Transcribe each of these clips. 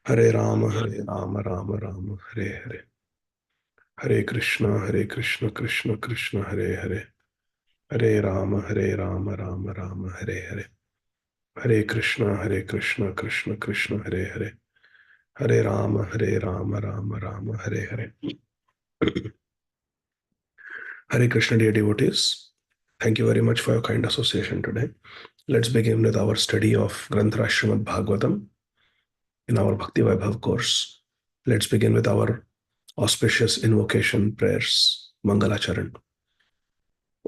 Hare Ram Ram Ram Hare Hare, Hare Krishna Krishna Krishna Hare Hare, Hare Ram Ram Hare Hare, Hare Krishna Krishna Krishna Hare Hare, Hare Ram Ram Hare Hare. Hare Krishna, dear devotees. Thank you very much for your kind association today. Let's begin with our study of Granthra Srimad Bhagavatam in our Bhakti Vaibhava course. Let's begin with our auspicious invocation prayers. Mangalacharan.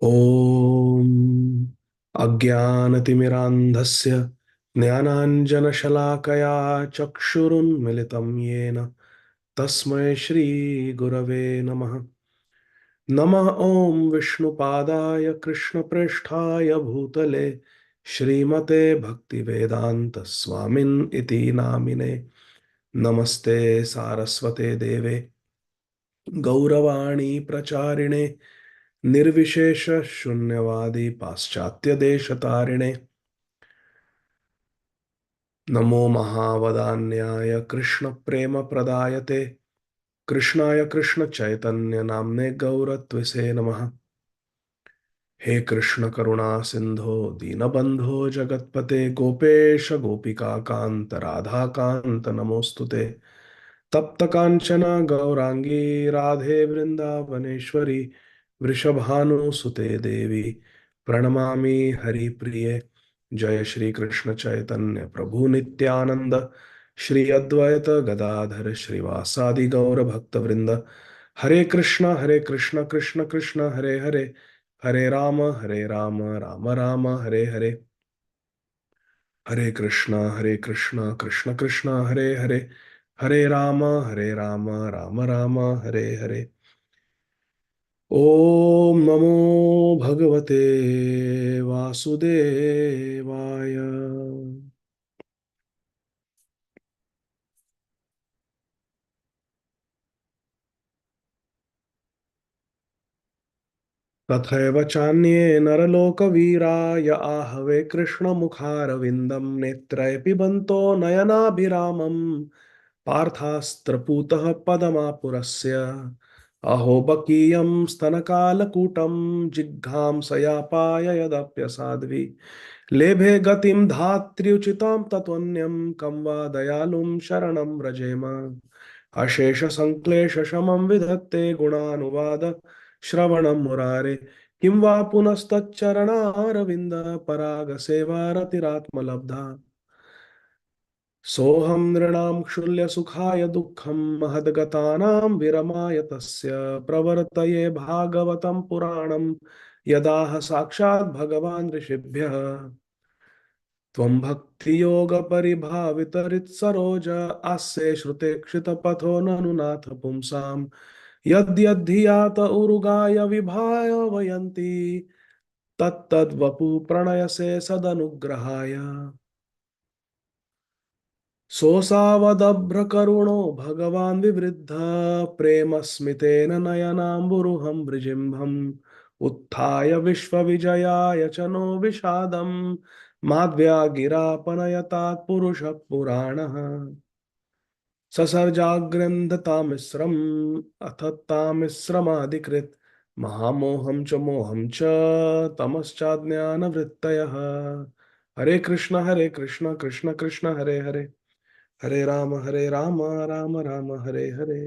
ॐ अज्ञानतिमिरान्धस्य ज्ञानाञ्जनशलाकया चक्षुरुन्मिलितं येन तस्मै श्रीगुरवे नमः. नमः ॐ विष्णुपादाय कृष्णप्रेष्ठाय भूतले श्रीमते भक्तिवेदान्त स्वामिन् इति नामिने. नमस्ते सारस्वते देवे गौरवाणी प्रचारिणे निर्विशेष शून्यवादी पाश्चात्य देश तारिणे. नमो महावदान्याय कृष्ण प्रेम प्रदायते कृष्णाय कृष्ण चैतन्य नामने गौरत्विसे नमः. हे कृष्ण करुणा सिंधो दीनबंधो जगतपते गोपेश गोपिका कांत राधा कांत नमोस्तुते. तप्त कांचना गौरांगी राधे वृंदावनेश्वरी वृषभानुसुते देवी प्रणमामि हरिप्रिये. जय श्री कृष्ण चैतन्य प्रभु नित्यानंद श्री अद्वैत गदाधर श्रीवासादि गौर भक्त वृंद. हरे कृष्ण कृष्ण कृष्ण हरे हरे, हरे राम राम राम हरे हरे. हरे कृष्ण कृष्ण कृष्ण हरे हरे, हरे राम राम राम हरे हरे. ओम नमो भगवते वासुदेवाय. तथैव चान्ये नरलोकवीरा य आहवे कृष्णमुखारविन्दं नेत्रैः पिबन्तो नयनाभिरामं पार्थास्त्रपूतः पदमापुरस्य. अहो बकीयं स्तनकालकूटं जिघ्रांसयापाय यदप्यसाध्वी लेभे गतिं धात्र्युचितां तत्त्वन्यं कं वा दयालुं शरणं व्रजेम. अशेष संक्लेश शमं विधत्ते गुणानुवाद श्रवणं मुरारे. किं वा पुनस्तच्चरणारविन्द पराग सेवारतिरात्मलब्धा. सोऽहं नृणां क्षुल्यसुखाय दुःखं महद्गतानां विरमाय तस्य प्रवर्तये भागवतं पुराणं यदाह साक्षात् भगवान् ऋषिभ्यः. त्वं भक्तियोगपरिभावितरित्सरोज आस्ये श्रुते क्षितपथो ननु नाथ पुंसाम्. यद्यद्धियात उरुगाय विभाय वयन्ति तत्तद्वपु प्रणयसे सदनुग्रहाय. सोऽसावदभ्रकरुणो भगवान् विवृद्ध प्रेमस्मितेन नयनाम्बुरुहं वृजिम्भम्. उत्थाय विश्वविजयाय च नो विषादम् माध्व्यागिरापनयतात् पुरुषः पुराणः. ससर्जाग्रन्थतामिस्रम् अथ तामिस्रमादिकृत् महामोहं च मोहं च तमश्चाज्ञानवृत्तयः. हरे कृष्ण कृष्ण कृष्ण हरे हरे, हरे Ram Ram Ram Hare Hare.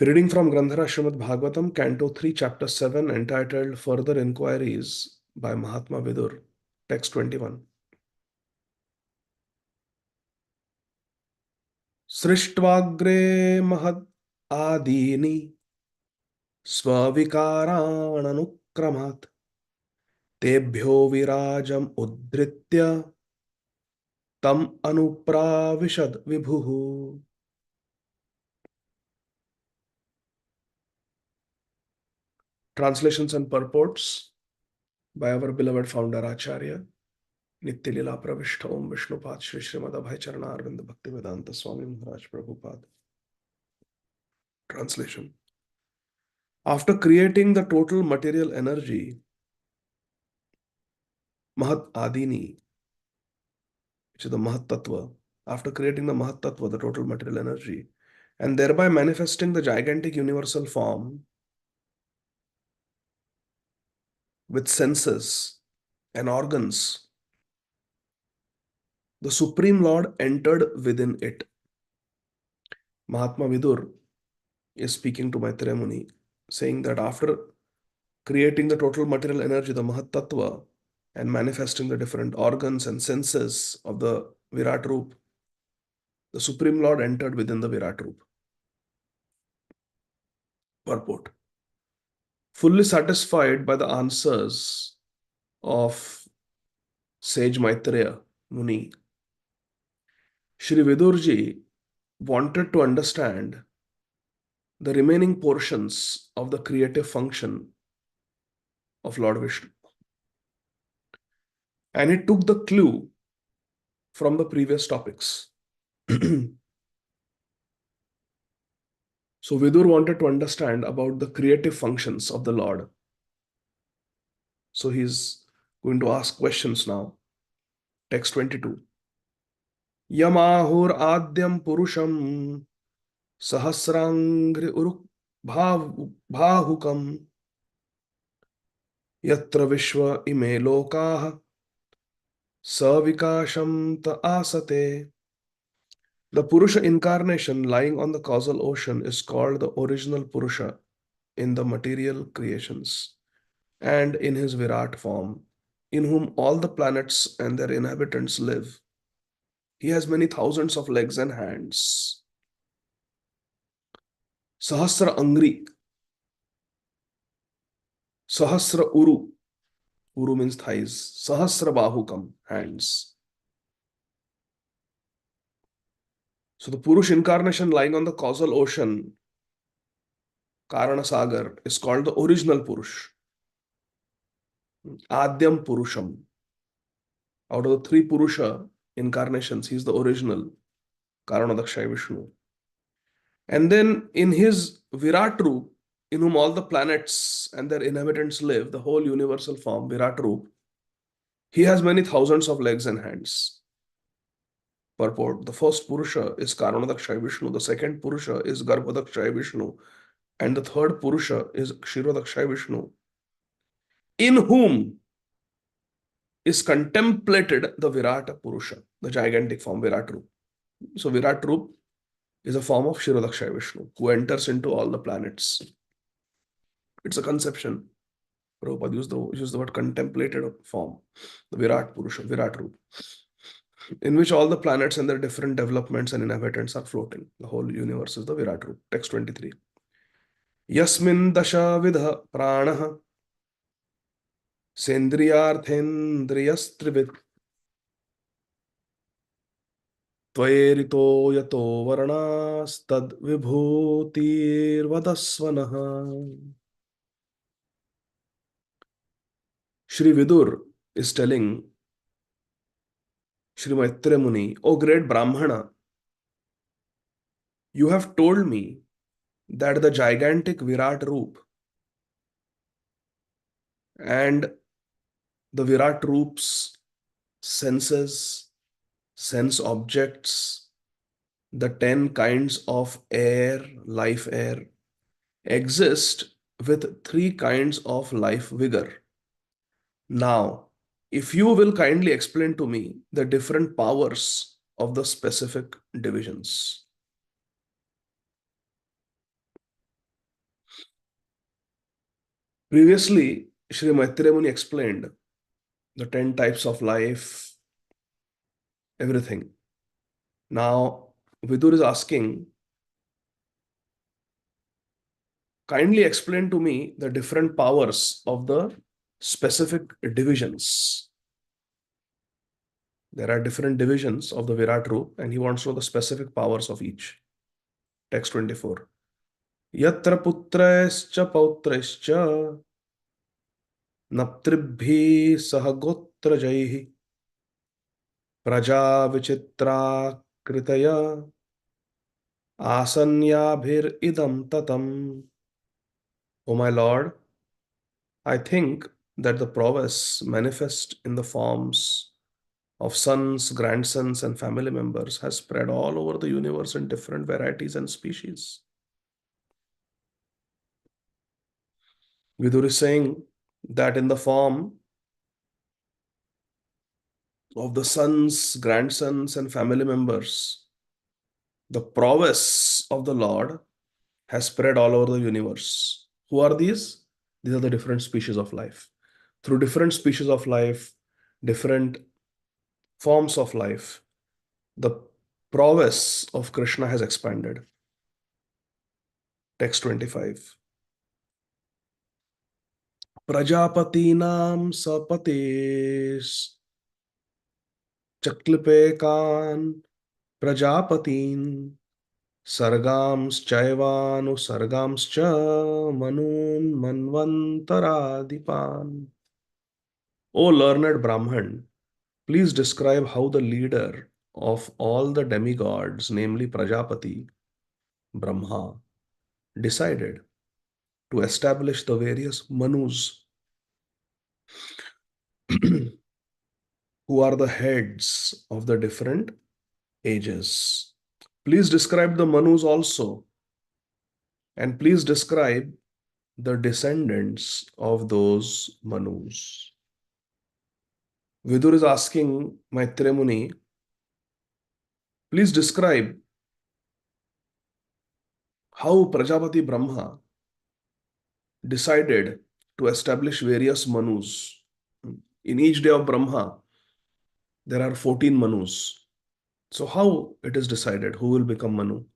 Reading from Grandhara Srimad Bhagavatam, Canto 3, Chapter 7, entitled Further Inquiries by Mahatma Vidur. Text 21. सृष्ट्वाग्रे महद् आदीनि स्वविकाराननुक्रमात् तेभ्यो विराजम् उद्धृत्य तम अनुप्राविशद विभुः. Translations and purports by our beloved founder Acharya नित्य लीला प्रविष्ट ओम विष्णुपाद श्री श्रीमद अभय चरणारविंद भक्ति वेदांत Swami Maharaj Prabhupada. Translation. After creating the total material energy, Mahat Adini, which is the Mahat Tattva, after creating the Mahat Tattva, the total material energy, and thereby manifesting the gigantic universal form with senses and organs, the Supreme Lord entered within it. Mahatma Vidur is speaking to Maitreya Muni, saying that after creating the total material energy, the Mahat Tattva, and manifesting the different organs and senses of the Virat Roop, the Supreme Lord entered within the Virat Roop. Purport. Fully satisfied by the answers of sage Maitreya Muni, Shri Vidurji wanted to understand the remaining portions of the creative function of Lord Vishnu. And he took the clue from the previous topics. So Vidur wanted to understand about the creative functions of the Lord. So he's going to ask questions now. Text 22. Yamahur adyam purusham sahasrangri uruk bhahukam yatra vishwa ime lokaha savikasham ta asate. The Purusha incarnation lying on the causal ocean is called the original Purusha in the material creations and in his Virat form, in whom all the planets and their inhabitants live. He has many thousands of legs and hands. Sahasra Angri, Sahasra Uru, Uru means thighs, Sahasra Bahukam, hands. So the Purush incarnation lying on the causal ocean, Karana Sagar, is called the original Purush. Adyam Purusham. Out of the three Purusha incarnations, he is the original, Karanadakshay Vishnu. And then in his Virat Roop, in whom all the planets and their inhabitants live, the whole universal form, Virat Roop, he has many thousands of legs and hands. Purport. The first Purusha is Karanadakshay Vishnu, the second Purusha is Garbhadakshay Vishnu, and the third Purusha is Kshirodakshay Vishnu, in whom is contemplated the Virat Purusha, the gigantic form Virat Roop. So Virat Roop is a form of Kshirodakshay Vishnu, who enters into all the planets. It's a conception. Prabhupada used the word contemplated form, the Virat Purusha, Virat Roop, in which all the planets and their different developments and inhabitants are floating. The whole universe is the Virat Roop. Text 23. Yasmin dasha vidha pranaha sendriyarthendriyastrivit tvaerito yato varnastad vibhutirvadasvanaha. Shri Vidur is telling Shri Maitreya Muni, O great Brahmana, you have told me that the gigantic Virat Roop and the Virat Roop's senses, sense objects, the 10 kinds of air, life air, exist with 3 kinds of life vigor. Now, if you will kindly explain to me the different powers of the specific divisions. Previously, Sri Maitreya Muni explained the 10 types of life, everything. Now, Vidur is asking, kindly explain to me the different powers of the specific divisions. There are different divisions of the Virat Roop, and he wants to know the specific powers of each. Text 24. Yatra putraischa pautraischa naptribhi sahagotrajaihi praja vichitra kritaya asanyabhir idam tatam. O my Lord, I think that the prowess manifest in the forms of sons, grandsons, and family members has spread all over the universe in different varieties and species. Vidur is saying that in the form of the sons, grandsons, and family members, the prowess of the Lord has spread all over the universe. Who are these? These are the different species of life. Through different species of life, different forms of life, the prowess of Krishna has expanded. Text 25. Prajapatinam sapates chaklipekan prajapatin sargamschaivanusargamscha manun manvantaradipan. O learned Brahman, please describe how the leader of all the demigods, namely Prajapati, Brahma, decided to establish the various Manus who are the heads of the different ages. Please describe the Manus also, and please describe the descendants of those Manus. Vidur is asking Maitreya Muni, please describe how Prajapati Brahma decided to establish various Manus. In each day of Brahma, there are 14 Manus. So, how it is decided who will become Manu?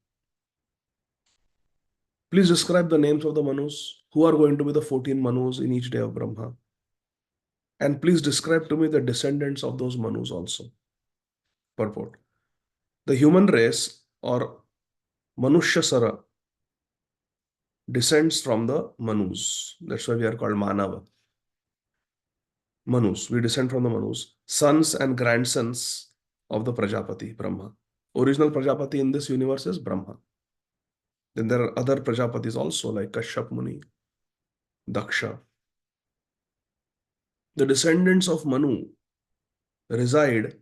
Please describe the names of the Manus. Who are going to be the 14 Manus in each day of Brahma? And please describe to me the descendants of those Manus also. Purport. The human race or Manushya Sara descends from the Manus. That's why we are called Manava. Manus. We descend from the Manus, sons and grandsons of the Prajapati, Brahma. Original Prajapati in this universe is Brahma. Then there are other Prajapatis also, like Kashyap Muni, Daksha. The descendants of Manu reside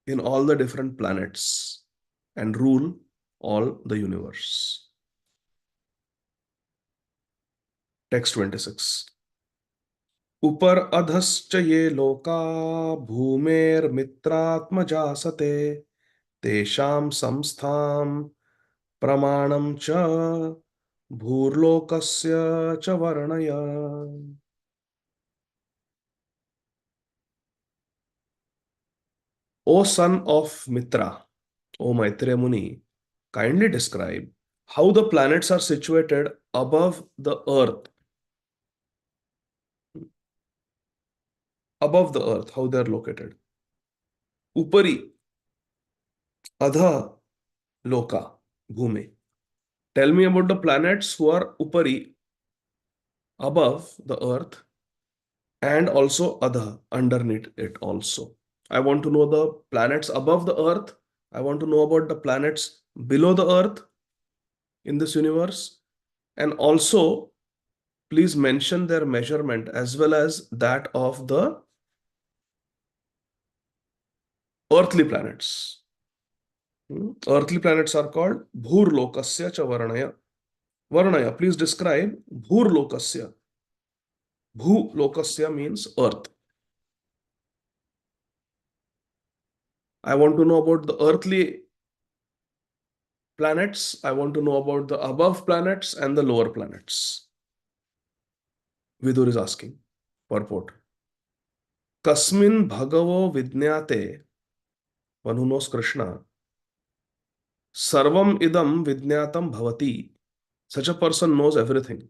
in all the different planets and rule all the universe. Text 26. Upar adhascha ye loka bhumer mitratmaja sate tesham samstham pramanam cha bhurlokasya cha varnaya. O son of Mitra, O Maitreya Muni, kindly describe how the planets are situated above the earth. Above the earth, how they are located. Upari, Adha, Loka, Bhume. Tell me about the planets who are Upari, above the earth, and also Adha, underneath it also. I want to know the planets above the earth. I want to know about the planets below the earth in this universe. And also, please mention their measurement as well as that of the earthly planets. Earthly planets are called Bhurlokasya cha Varnaya. Varnaya, please describe Bhurlokasya. Bhulokasya means earth. I want to know about the earthly planets. I want to know about the above planets and the lower planets. Vidur is asking. Purport. Kasmin bhagavo vidnyate, one who knows Krishna, sarvam idam vidnyatam bhavati. Such a person knows everything.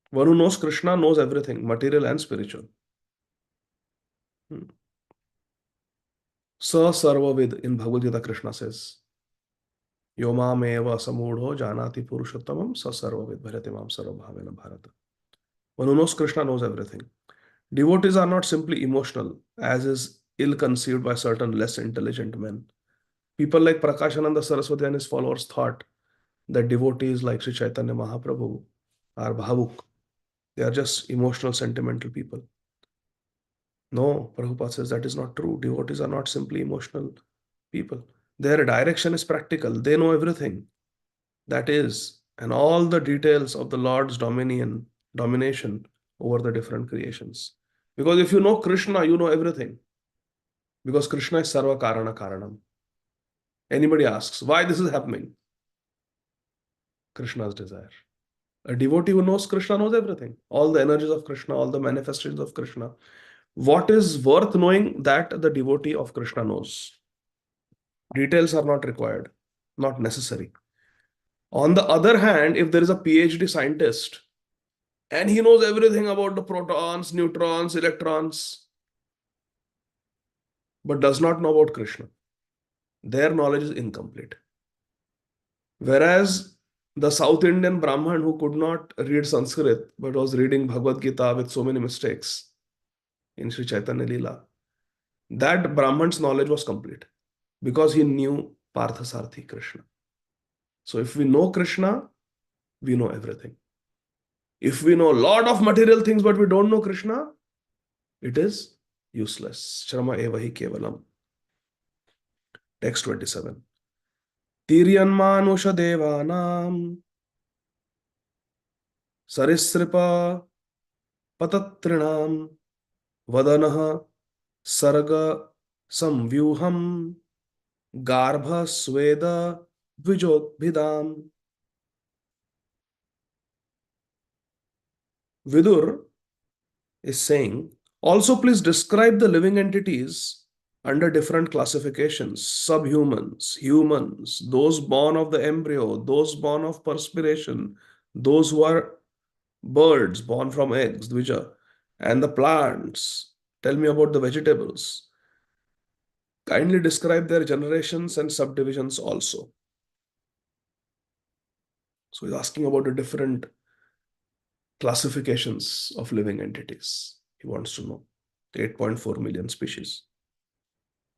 One who knows Krishna knows everything, material and spiritual. Sa sarvavid in Bhagavad Gita, Krishna says, Yomam eva samudho janati purushottamam sa sarvavid bharati mam sarvabhavena bharata. One who knows Krishna knows everything. Devotees are not simply emotional, as is ill-conceived by certain less intelligent men. People like Prakashananda Saraswati and his followers thought that devotees like Sri Chaitanya Mahaprabhu are bhavuk. They are just emotional, sentimental people. No, Prabhupada says that is not true. Devotees are not simply emotional people. Their direction is practical. They know everything. That is, and all the details of the Lord's domination over the different creations. Because if you know Krishna, you know everything. Because Krishna is Sarva Karana Karanam. Anybody asks why this is happening? Krishna's desire. A devotee who knows Krishna knows everything. All the energies of Krishna, all the manifestations of Krishna. What is worth knowing that the devotee of Krishna knows? Details are not required, not necessary. On the other hand, if there is a PhD scientist and he knows everything about the protons, neutrons, electrons, but does not know about Krishna, their knowledge is incomplete. Whereas the South Indian Brahman who could not read Sanskrit but was reading Bhagavad Gita with so many mistakes in Sri Chaitanya Leela, that Brahman's knowledge was complete because he knew Parthasarthi Krishna. So if we know Krishna, we know everything. If we know a lot of material things but we don't know Krishna, it is useless. Shrama evahi kevalam. Text 27. Tiryanmanusha devanam sarisripa patatrinam vadanaha sarga samvyuham garbha sweda dvijodbhidam. Vidur is saying, also please describe the living entities under different classifications: subhumans, humans, those born of the embryo, those born of perspiration, those who are birds born from eggs, Dvija, and the plants. Tell me about the vegetables. Kindly describe their generations and subdivisions also. So he's asking about the different classifications of living entities. He wants to know 8.4 million species.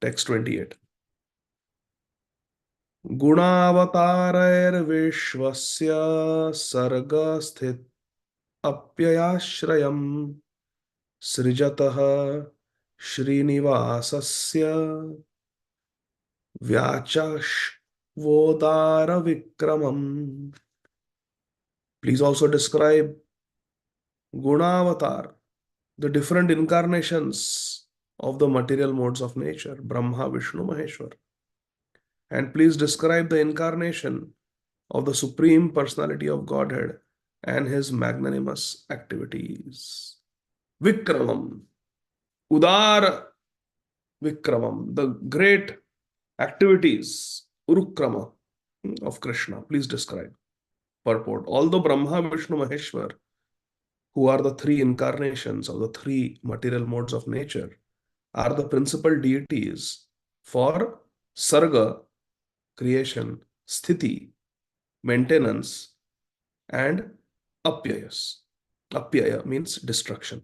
Text 28. गुणावतारैर्विश्वस्य सर्गस्थित अप्ययाश्रयम् सृजतः श्रीनिवासस्य व्याचष्वोदारविक्रमम्. Please also describe Gunavatar, the different incarnations of the material modes of nature, Brahma, Vishnu, Maheshwar. And please describe the incarnation of the Supreme Personality of Godhead and his magnanimous activities. Vikramam, Udara Vikramam, the great activities, Urukrama of Krishna. Please describe. Purport. Although Brahma, Vishnu, Maheshwar, who are the three incarnations of the three material modes of nature, are the principal deities for Sarga, creation, Sthiti, maintenance, and Apyayas. Apyaya means destruction.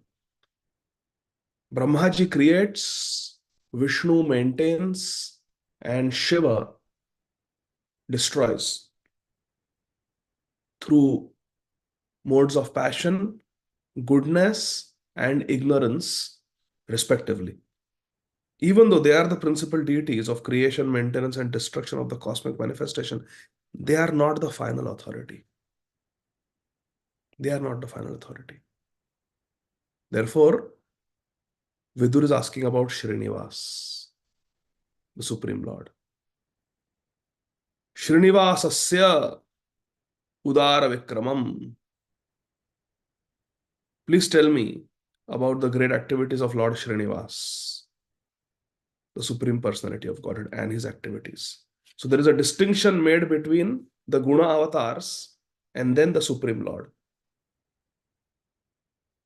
Brahmaji creates, Vishnu maintains, and Shiva destroys through modes of passion, goodness, and ignorance, respectively. Even though they are the principal deities of creation, maintenance, and destruction of the cosmic manifestation, they are not the final authority. They are not the final authority. Therefore, Vidur is asking about Srinivas, the Supreme Lord. Srinivasasya Udara Vikramam. Please tell me about the great activities of Lord Srinivas, the Supreme Personality of Godhead, and his activities. So there is a distinction made between the Guna avatars and then the Supreme Lord.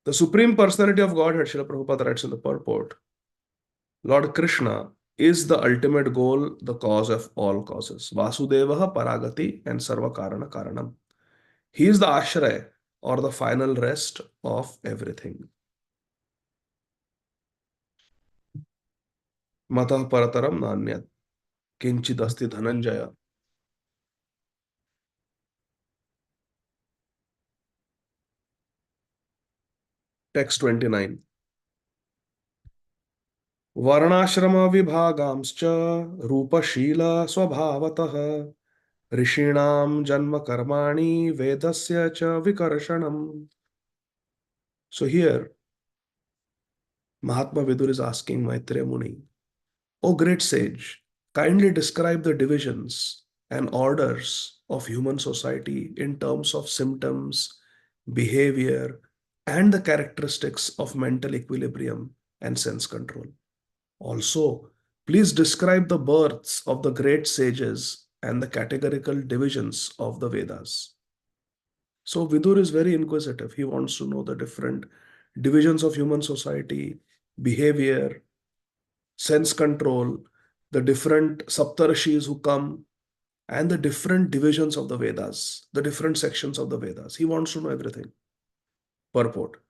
The Supreme Personality of Godhead, Srila Prabhupada writes in the purport, Lord Krishna is the ultimate goal, the cause of all causes. Vasudevaha Paragati and Sarva Karana Karanam. He is the Ashraya or the final rest of everything. Matah Parataram Nanyat Kinchidasti Dhananjaya. Text 29. वर्णाश्रम विभागांश्च रूपशील स्वभावतः ऋषीणां जन्म कर्माणि वेदस्य च विकर्षणम्. So here Mahatma Vidur is asking Maitreya Muni, O great sage, kindly describe the divisions and orders of human society in terms of symptoms, behavior, and the characteristics of mental equilibrium and sense control. Also, please describe the births of the great sages and the categorical divisions of the Vedas. So Vidur is very inquisitive. He wants to know the different divisions of human society, behavior, sense control, the different saptarshis who come, and the different divisions of the Vedas, the different sections of the Vedas. He wants to know everything. Purport.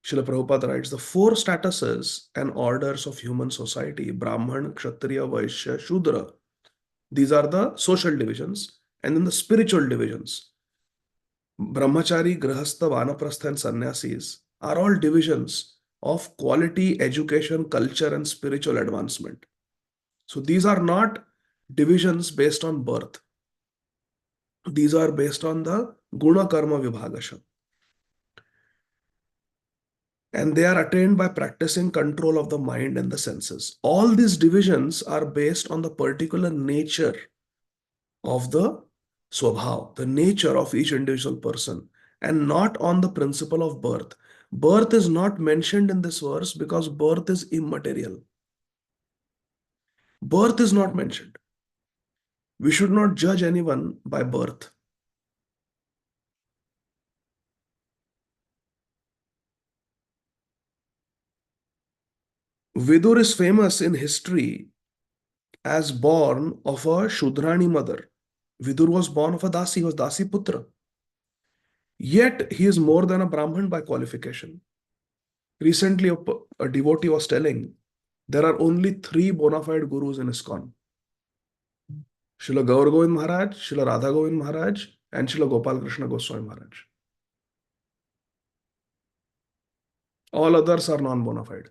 Srila Prabhupada writes, the four statuses and orders of human society, Brahman, Kshatriya, Vaishya, Shudra, these are the social divisions, and then the spiritual divisions. Brahmachari, Grahastha, Vanaprastha, and Sannyasis are all divisions of quality, education, culture, and spiritual advancement. So these are not divisions based on birth. These are based on the Guna Karma Vibhagasha. And they are attained by practicing control of the mind and the senses. All these divisions are based on the particular nature of the swabhav, the nature of each individual person, and not on the principle of birth. Birth is not mentioned in this verse because birth is immaterial. Birth is not mentioned. We should not judge anyone by birth. Vidur is famous in history as born of a Shudrani mother. Vidur was born of a Dasi, he was Dasi Putra. Yet he is more than a Brahman by qualification. Recently, a devotee was telling there are only three bona fide gurus in ISKCON. Srila Gaur Govind Maharaj, Srila Radha Govind Maharaj, and Srila Gopal Krishna Goswami Maharaj. All others are non-bona fide.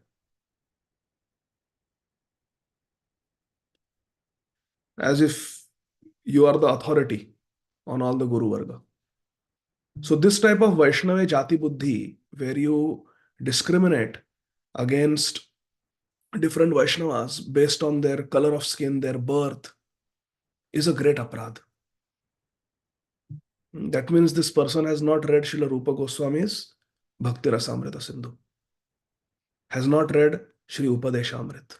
As if you are the authority on all the Guru Varga. So this type of Vaishnava Jati Buddhi, where you discriminate against different Vaishnavas based on their color of skin, their birth, is a great aprad. That means this person has not read Srila Rupa Goswami's Bhakti Rasamrita Sindhu, has not read Shri Upadeshamrit.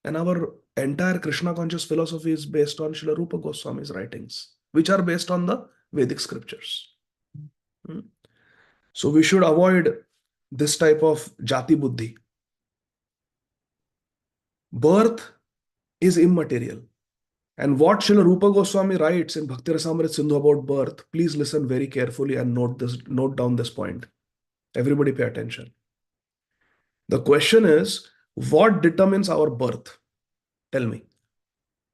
And our entire Krishna conscious philosophy is based on Srila Rupa Goswami's writings, which are based on the Vedic scriptures. So we should avoid this type of Jati Buddhi. Birth is immaterial. And what Srila Rupa Goswami writes in Bhakti Rasamrita Sindhu about birth, please listen very carefully and note down this point. Everybody pay attention. The question is, what determines our birth? Tell me.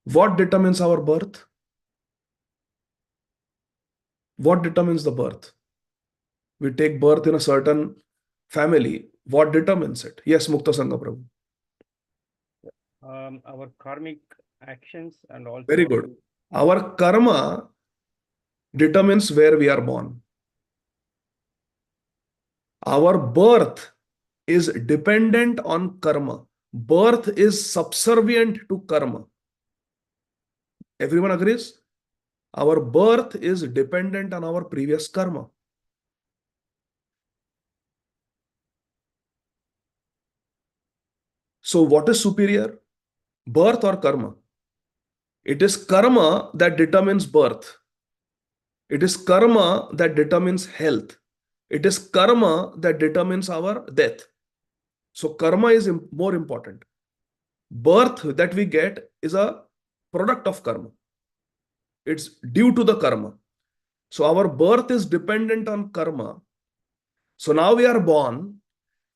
What determines our birth? What determines the birth? We take birth in a certain family. What determines it? Yes, Mukta Sangha Prabhu. Our karmic actions and also... Very good. Our karma determines where we are born. Our birth is dependent on karma. Birth is subservient to karma. Everyone agrees? Our birth is dependent on our previous karma. So what is superior? Birth or karma? It is karma that determines birth. It is karma that determines health. It is karma that determines our death. So karma is more important. Birth that we get is a product of karma. It's due to the karma. So our birth is dependent on karma. So now we are born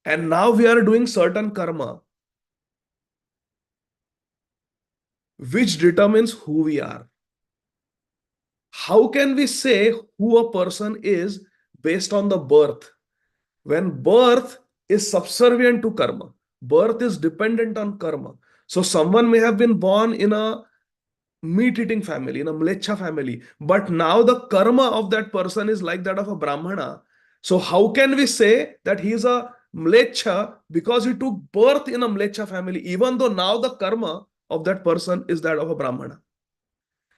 and now we are doing certain karma which determines who we are. How can we say who a person is based on the birth when birth is subservient to karma? Birth is dependent on karma. So someone may have been born in a meat-eating family, in a mlecha family, but now the karma of that person is like that of a brahmana. So how can we say that he is a mlecha because he took birth in a mlecha family, even though now the karma of that person is that of a brahmana?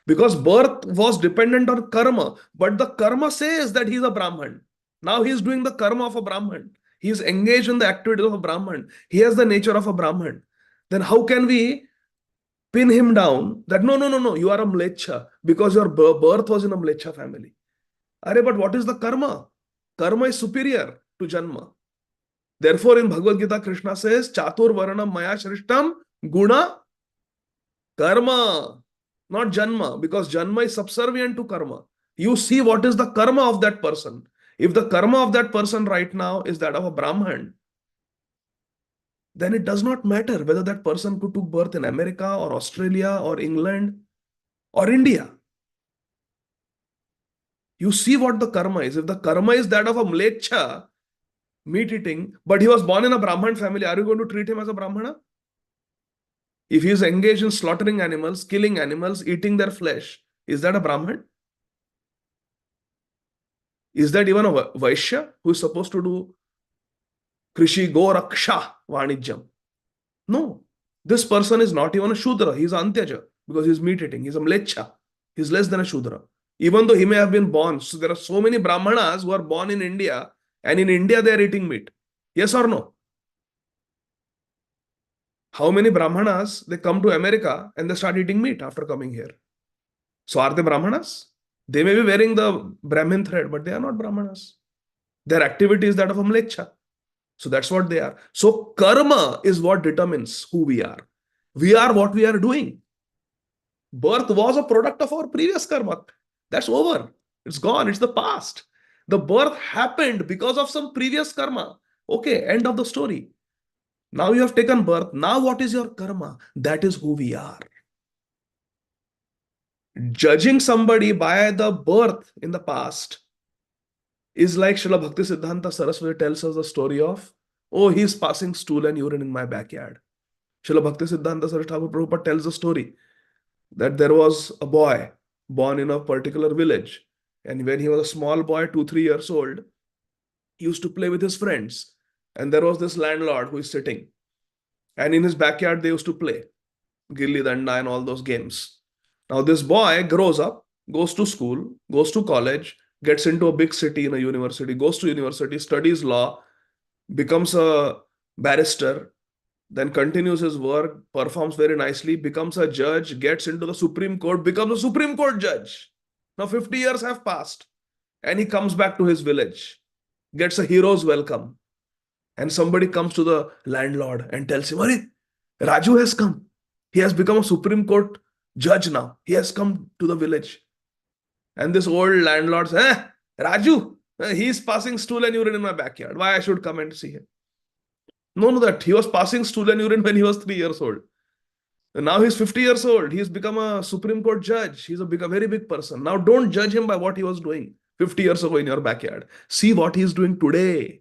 Because birth was dependent on karma, but the karma says that he is a brahman. Now he is doing the karma of a brahman. He is engaged in the activities of a brahman. He has the nature of a brahman. Then how can we pin him down that no, you are a mlecha because your birth was in a mlecha family? Arey, but what is the karma? Karma is superior to janma. Therefore, in Bhagavad Gita, Krishna says, Chatur Varanam Maya Shrishtam Guna Karma, not Janma, because Janma is subservient to karma. You see what is the karma of that person. If the karma of that person right now is that of a Brahman, then it does not matter whether that person took birth in America or Australia or England or India. You see what the karma is. If the karma is that of a mlecha, meat eating, but he was born in a Brahman family, are you going to treat him as a Brahmana? If he is engaged in slaughtering animals, killing animals, eating their flesh, is that a Brahman? Is that even a Vaishya who is supposed to do Krishi Goraksha Vanijyam? No. This person is not even a Shudra. He is Antyaja because he is meat eating. He is a Mlecha. He is less than a Shudra. Even though he may have been born. So there are so many Brahmanas who are born in India, and in India they are eating meat. Yes or no? How many Brahmanas, they come to America and they start eating meat after coming here? So are they Brahmanas? They may be wearing the Brahmin thread, but they are not Brahmanas. Their activity is that of a Mlecha. So that's what they are. So karma is what determines who we are. We are what we are doing. Birth was a product of our previous karma. That's over. It's gone. It's the past. The birth happened because of some previous karma. Okay, end of the story. Now you have taken birth. Now what is your karma? That is who we are. Judging somebody by the birth in the past is like Srila Bhakti Siddhanta Saraswati tells us the story of, oh, he's passing stool and urine in my backyard. Srila Bhakti Siddhanta Saraswati Prabhupada tells the story that there was a boy born in a particular village. And when he was a small boy, 2-3 years old, he used to play with his friends. And there was this landlord who is sitting. And in his backyard, they used to play Gilli Danda and all those games. Now this boy grows up, goes to school, goes to college, gets into a big city in a university, goes to university, studies law, becomes a barrister, then continues his work, performs very nicely, becomes a judge, gets into the Supreme Court, becomes a Supreme Court judge. Now 50 years have passed and he comes back to his village, gets a hero's welcome. And somebody comes to the landlord and tells him, Arey, Raju has come. He has become a Supreme Court judge now. He has come to the village. And this old landlord says, Raju, he is passing stool and urine in my backyard. Why I should come and see him? No, that he was passing stool and urine when he was 3 years old. And now he's 50 years old. He's become a Supreme Court judge. He's a very big person. Now don't judge him by what he was doing 50 years ago in your backyard. See what he's doing today.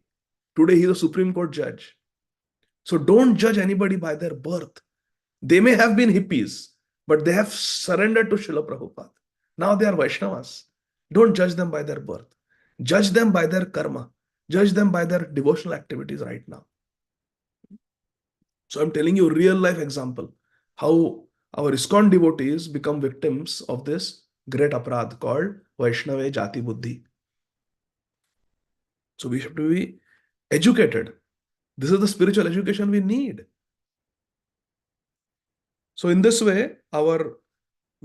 Today he's a Supreme Court judge. So don't judge anybody by their birth. They may have been hippies, but they have surrendered to Srila Prabhupada. Now they are Vaishnavas. Don't judge them by their birth. Judge them by their karma. Judge them by their devotional activities right now. So I'm telling you a real life example how our ISKCON devotees become victims of this great aparadh called Vaishnava Jati Buddhi. So we have to be educated. This is the spiritual education we need. So in this way, our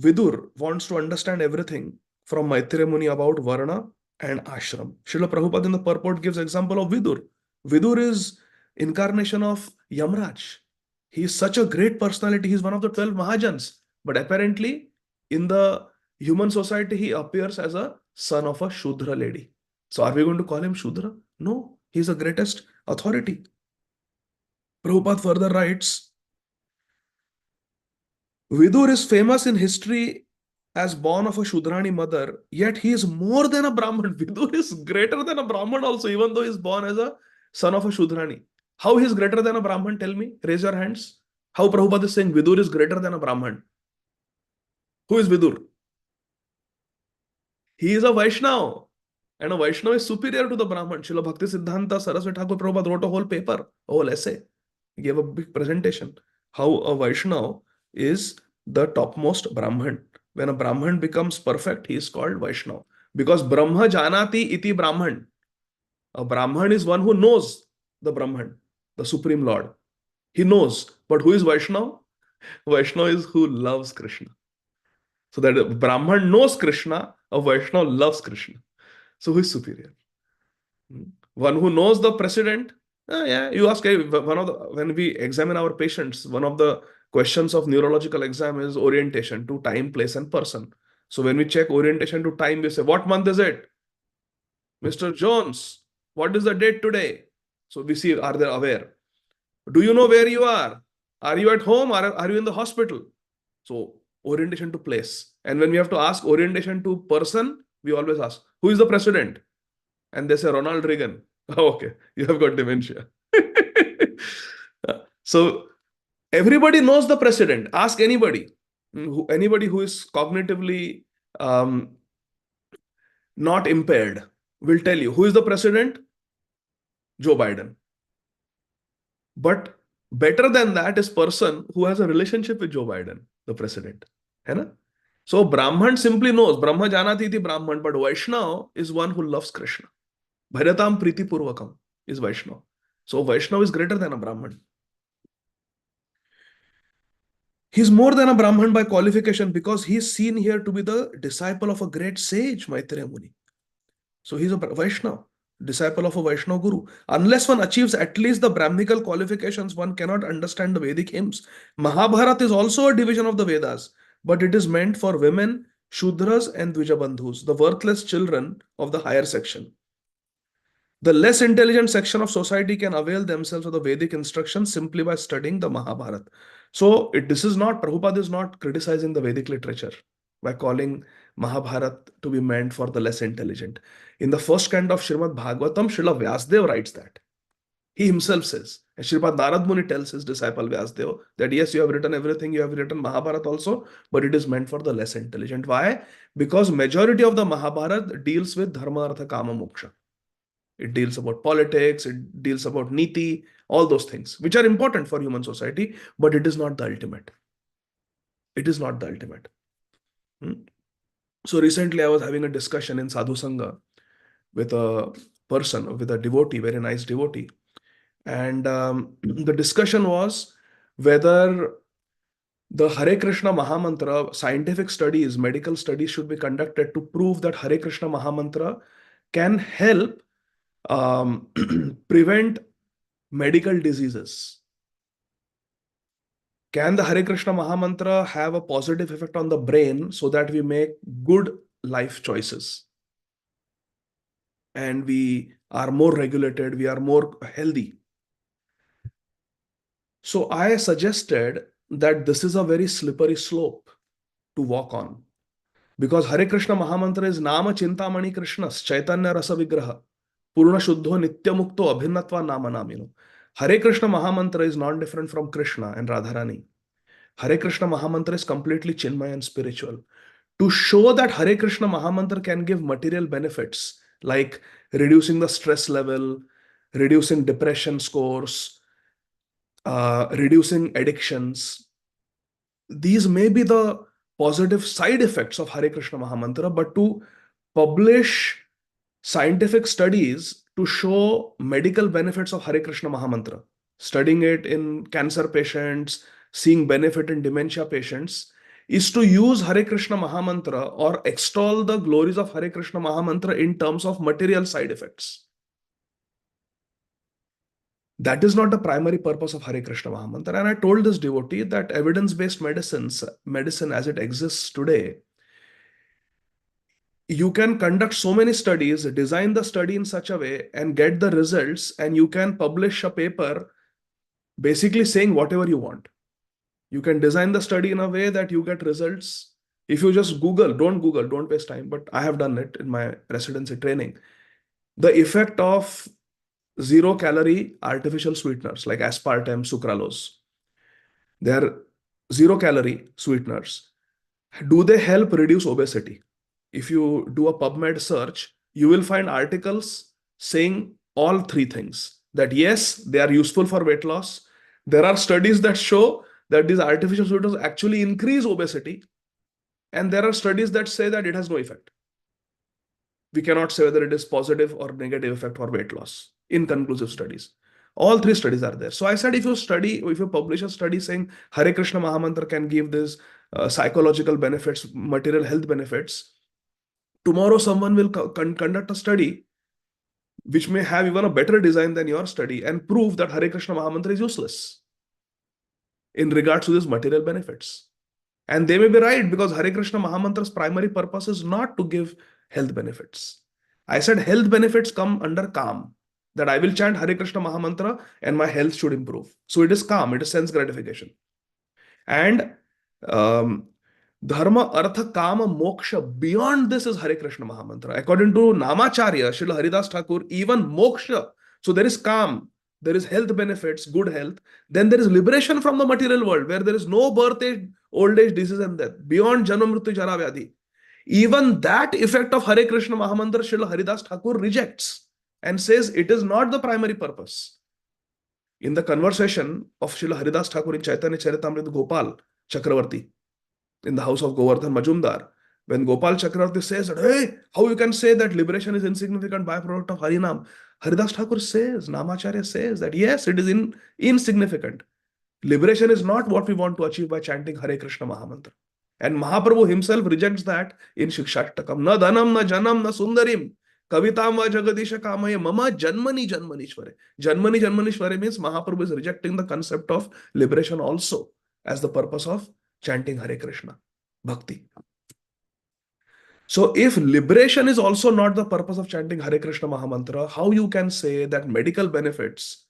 Vidur wants to understand everything from Maitreya Muni about Varna and Ashram. Srila Prabhupada in the purport gives example of Vidur. Vidur is incarnation of Yamraj. He is such a great personality. He is one of the 12 Mahajans. But apparently, in the human society, he appears as a son of a Shudra lady. So are we going to call him Shudra? No, he is the greatest authority. Prabhupada further writes, Vidur is famous in history as born of a Shudrani mother, yet he is more than a Brahman. Vidur is greater than a Brahman also, even though he is born as a son of a Shudrani. How he is greater than a Brahman? Tell me. Raise your hands. How Prabhupada is saying Vidur is greater than a Brahman? Who is Vidur? He is a Vaishnava. And a Vaishnava is superior to the Brahman. Srila Bhakti Siddhanta Saraswati Thakur Prabhupada wrote a whole paper, a whole essay. He gave a big presentation. How a Vaishnava is the topmost Brahman. When a Brahman becomes perfect, he is called Vaishnava. Because Brahma Janati iti Brahman. A Brahman is one who knows the Brahman, the Supreme Lord. He knows. But who is Vaishnava? Vaishnava is who loves Krishna. So that a Brahman knows Krishna, a Vaishnava loves Krishna. So who is superior? One who knows the precedent. Yeah, you ask when we examine our patients, one of the questions of neurological exam is orientation to time, place, and person. So when we check orientation to time, we say, what month is it? Mr. Jones, what is the date today? So we see, are they aware? Do you know where you are? Are you at home or are you in the hospital? So orientation to place. And when we have to ask orientation to person, we always ask, who is the president? And they say Ronald Reagan. Oh, okay, you have got dementia. So everybody knows the president. Ask anybody. Anybody who is cognitively not impaired will tell you who is the president? Joe Biden. But better than that is person who has a relationship with Joe Biden, the president. Hai na? So Brahman simply knows, Brahma janati iti Brahman, but Vaishnava is one who loves Krishna. Bharatam Priti Purvakam is Vaishnava. So Vaishnava is greater than a Brahman. He's more than a Brahman by qualification because he's seen here to be the disciple of a great sage, Maitreya Muni. So he's a Vaishnava, disciple of a Vaishnava Guru. Unless one achieves at least the Brahminical qualifications, one cannot understand the Vedic hymns. Mahabharata is also a division of the Vedas, but it is meant for women, Shudras and Dvijabandhus, the worthless children of the higher section. The less intelligent section of society can avail themselves of the Vedic instruction simply by studying the Mahabharata. So this is not, Prabhupada is not criticizing the Vedic literature by calling Mahabharata to be meant for the less intelligent. In the first canto of Srimad Bhagavatam, Srila Vyasadeva writes that. He himself says, and Sripad Narad Muni tells his disciple Vyasadeva that yes, you have written everything, you have written Mahabharata also, but it is meant for the less intelligent. Why? Because majority of the Mahabharata deals with Dharma, Artha, Kama, Moksha. It deals about politics, it deals about niti, all those things, which are important for human society, but it is not the ultimate. It is not the ultimate. So recently I was having a discussion in Sadhu Sangha with a person, with a devotee, very nice devotee. And the discussion was whether the Hare Krishna Mahamantra, scientific studies, medical studies should be conducted to prove that Hare Krishna Mahamantra can help prevent medical diseases. Can the Hare Krishna Mahamantra have a positive effect on the brain so that we make good life choices? And we are more regulated, we are more healthy. So I suggested that this is a very slippery slope to walk on. Because Hare Krishna Mahamantra is Nama Chintamani Krishnas, Chaitanya Rasa Vigraha, Purna Shuddho Nitya Mukto Abhinnatva Nama Namino. Hare Krishna Mahamantra is not different from Krishna and Radharani. Hare Krishna Mahamantra is completely Chinmaya and spiritual. To show that Hare Krishna Mahamantra can give material benefits like reducing the stress level, reducing depression scores, reducing addictions. These may be the positive side effects of Hare Krishna Mahamantra, but to publish scientific studies to show medical benefits of Hare Krishna Mahamantra, studying it in cancer patients, seeing benefit in dementia patients, is to use Hare Krishna Mahamantra or extol the glories of Hare Krishna Mahamantra in terms of material side effects. That is not the primary purpose of Hare Krishna Mahamantra. And I told this devotee that evidence-based medicine as it exists today, you can conduct so many studies, design the study in such a way and get the results, and you can publish a paper basically saying whatever you want. You can design the study in a way that you get results. If you just Google, don't waste time, but I have done it in my residency training. The effect of 0-calorie artificial sweeteners like aspartame, sucralose. They are 0-calorie sweeteners. Do they help reduce obesity? If you do a PubMed search, you will find articles saying all three things, that yes, they are useful for weight loss. There are studies that show that these artificial sweeteners actually increase obesity. And there are studies that say that it has no effect. We cannot say whether it is positive or negative effect for weight loss. Inconclusive studies. All three studies are there. So I said, if you publish a study saying Hare Krishna Mahamantra can give this psychological benefits, material health benefits, tomorrow someone will conduct a study which may have even a better design than your study and prove that Hare Krishna Mahamantra is useless in regards to these material benefits. And they may be right, because Hare Krishna Mahamantra's primary purpose is not to give health benefits. I said health benefits come under calm, that I will chant Hare Krishna Mahamantra and my health should improve. So it is calm, it is sense gratification. And Dharma, Artha, Kama, Moksha, beyond this is Hare Krishna Mahamantra. According to Namacharya, Srila Haridas Thakur, even Moksha, so there is calm, there is health benefits, good health. Then there is liberation from the material world, where there is no birth age, old age, disease and death. Beyond Janma Mrityu Jara Vyadhi. Even that effect of Hare Krishna Mahamantra, Srila Haridas Thakur rejects and says it is not the primary purpose. In the conversation of Srila Haridas Thakur in Chaitanya Charitamrita Gopal Chakravarti, in the house of Govardhan Majumdar, when Gopal Chakravarti says that, hey, how you can say that liberation is insignificant byproduct of Harinam? Haridas Thakur says, Namacharya says that yes, it is insignificant. Liberation is not what we want to achieve by chanting Hare Krishna Mahamantra. And Mahaprabhu himself rejects that in Shikshashtakam. Na dhanam, na janam, na sundarim. Kavitam va jagadisha kamaya mama janmani janmanishware. Janmani janmanishware means Mahaprabhu is rejecting the concept of liberation also as the purpose of chanting Hare Krishna Bhakti. So if liberation is also not the purpose of chanting Hare Krishna Mahamantra, how you can say that medical benefits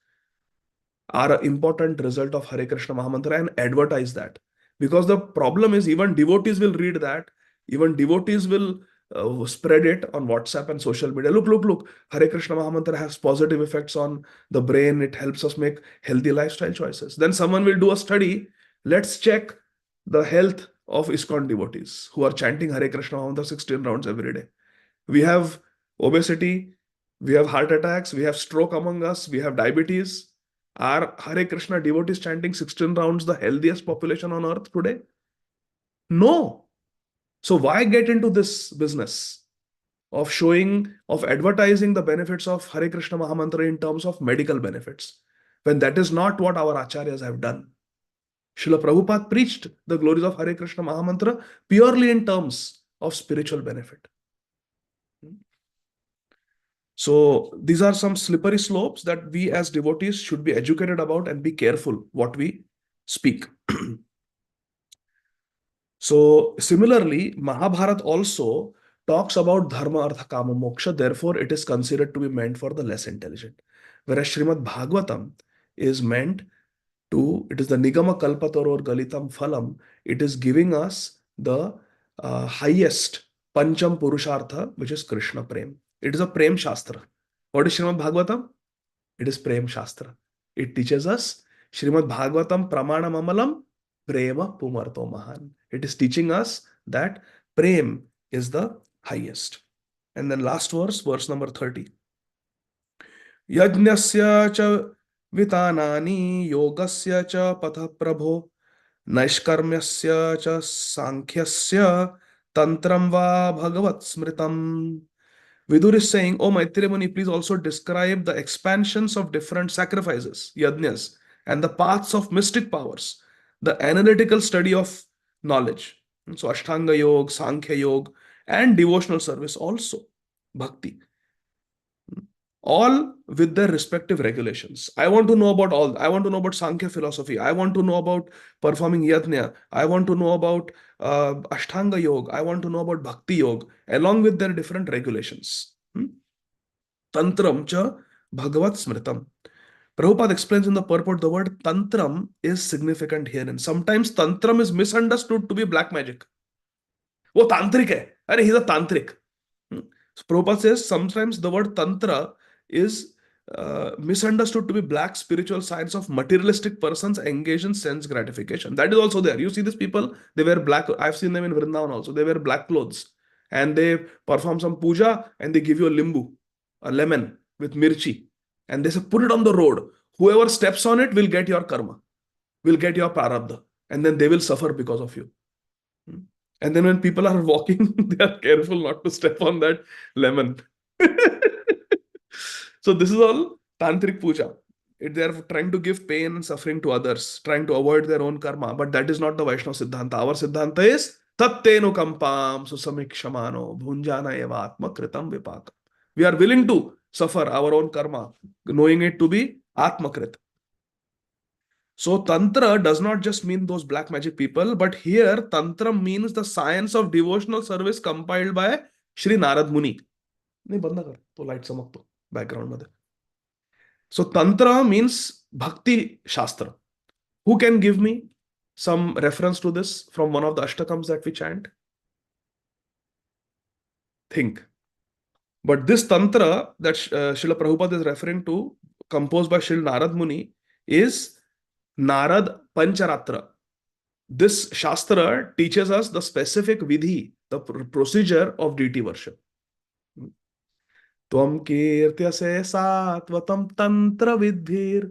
are an important result of Hare Krishna Mahamantra and advertise that? Because the problem is, even devotees will read that, even devotees will spread it on WhatsApp and social media. Look, Hare Krishna Mahamantra has positive effects on the brain. It helps us make healthy lifestyle choices. Then someone will do a study. Let's check the health of ISKCON devotees who are chanting Hare Krishna Mahamantra 16 rounds every day. We have obesity, we have heart attacks, we have stroke among us, we have diabetes. Are Hare Krishna devotees chanting 16 rounds the healthiest population on earth today? No. So why get into this business of advertising the benefits of Hare Krishna Mahamantra in terms of medical benefits, when that is not what our acharyas have done? Srila Prabhupada preached the glories of Hare Krishna Mahamantra purely in terms of spiritual benefit. So these are some slippery slopes that we as devotees should be educated about and be careful what we speak. So similarly, Mahabharata also talks about dharma, artha, kama, moksha. Therefore, it is considered to be meant for the less intelligent. Whereas Srimad Bhagavatam is meant to, it is the Nigama Kalpataror Galitam Phalam. It is giving us the highest Pancham Purushartha, which is Krishna Prem. It is a Prem Shastra. What is Srimad Bhagavatam? It is Prem Shastra. It teaches us Srimad Bhagavatam Pramana Mamalam Prema Pumarto Mahan. It is teaching us that Prem is the highest. And then last verse number 30. Yajnasya cha vitanani yogasya cha patha prabho naishkarmyasya cha sankhyasya tantram va bhagavat smritam. Vidur is saying, oh Maitreya Muni, please also describe the expansions of different sacrifices, yajnas, and the paths of mystic powers, the analytical study of knowledge. So Ashtanga Yoga, Sankhya Yoga, and devotional service also, Bhakti. All with their respective regulations. I want to know about all. I want to know about Sankhya philosophy. I want to know about performing yajna. I want to know about Ashtanga Yoga. I want to know about Bhakti Yoga, along with their different regulations. Tantram cha Bhagavat Smritam. Prabhupada explains in the purport the word Tantram is significant here. And sometimes Tantram is misunderstood to be black magic. वो तांत्रिक है. अरे, he's a tantric. So Prabhupada says sometimes the word tantra is misunderstood to be black spiritual signs of materialistic persons engaged in sense gratification. That is also there. You see these people, they wear black. I've seen them in Vrindavan also. They wear black clothes and they perform some puja and they give you a limbu, a lemon with mirchi, and they say, put it on the road. Whoever steps on it will get your karma, will get your prarabdha, and then they will suffer because of you. And then when people are walking, they are careful not to step on that lemon. So this is all tantric puja. They are trying to give pain and suffering to others, trying to avoid their own karma. But that is not the Vaishnava Siddhanta. Our Siddhanta is tattenu kampam susamikshamano bhunjana eva atma kritam vipaka. We are willing to suffer our own karma, knowing it to be atmakrit. So Tantra does not just mean those black magic people, but here Tantra means the science of devotional service compiled by Shri Narad Muni. नहीं बंद कर तो light चमकतो background मध्ये. So Tantra means Bhakti Shastra. Who can give me some reference to this from one of the Ashtakams that we chant? Think. But this Tantra that Srila Prabhupada is referring to, composed by Shri Narad Muni, is Narad Pancharatra. This Shastra teaches us the specific vidhi, the procedure of deity worship. Tvam kirtyase satvatam tantra vidhir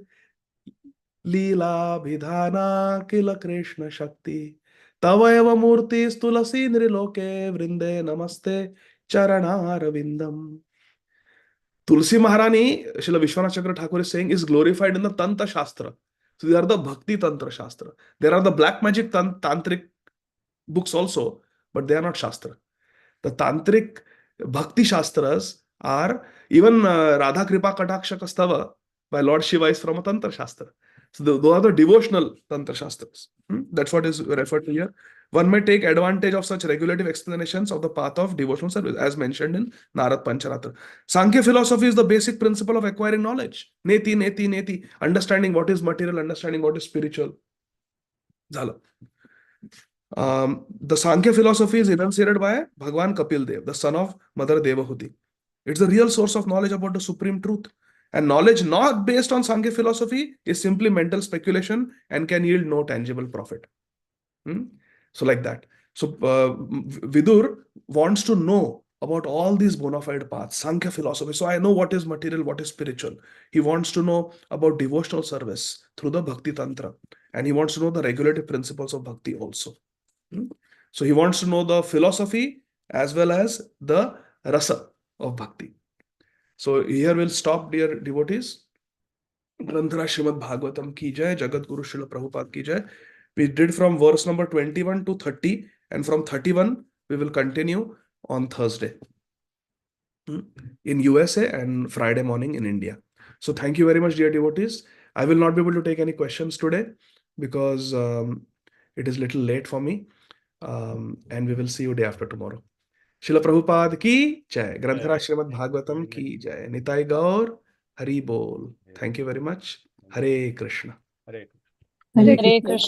Leela Bhidhana Kila Krishna Shakti Tavayava Murti Stulasi Nriloke Vrinde Namaste Charanarvindam. Tulsi Maharani, Srila Vishwanath Chakra Thakur is saying, is glorified in the Tantra Shastra. So they are the Bhakti Tantra Shastra. There are the black magic tantric books also, but they are not Shastra. The tantric Bhakti Shastras are even Radha Kripa Kataksha Kastava by Lord Shiva is from a Tantra Shastra. So those are the devotional Tantra Shastras. That's what is referred to here. One may take advantage of such regulative explanations of the path of devotional service, as mentioned in Narad Pancharatra. Sankhya philosophy is the basic principle of acquiring knowledge. Neti, neti, neti. Understanding what is material, understanding what is spiritual. Zala. The Sankhya philosophy is enunciated by Bhagwan Kapil Dev, the son of Mother Devahuti. It's the real source of knowledge about the supreme truth. And knowledge not based on Sankhya philosophy is simply mental speculation and can yield no tangible profit. So like that. So Vidur wants to know about all these bona fide paths, Sankhya philosophy. So I know what is material, what is spiritual. He wants to know about devotional service through the Bhakti Tantra. And he wants to know the regulative principles of Bhakti also. So he wants to know the philosophy as well as the rasa of Bhakti. So here we'll stop, dear devotees. Granthara Srimad Bhagavatam ki jai, Jagat Guru Srila Prabhupada ki jai. We did from verse number 21 to 30, and from 31 we will continue on Thursday in USA and Friday morning in India. So thank you very much, dear devotees. I will not be able to take any questions today because it is little late for me, and we will see you day after tomorrow. Srila Prabhupada ki jai, Granthara Srimad Bhagavatam ki jai, Nitai Gaur, Hari Bol. Thank you very much. Hare Krishna. Hare Hare Krishna.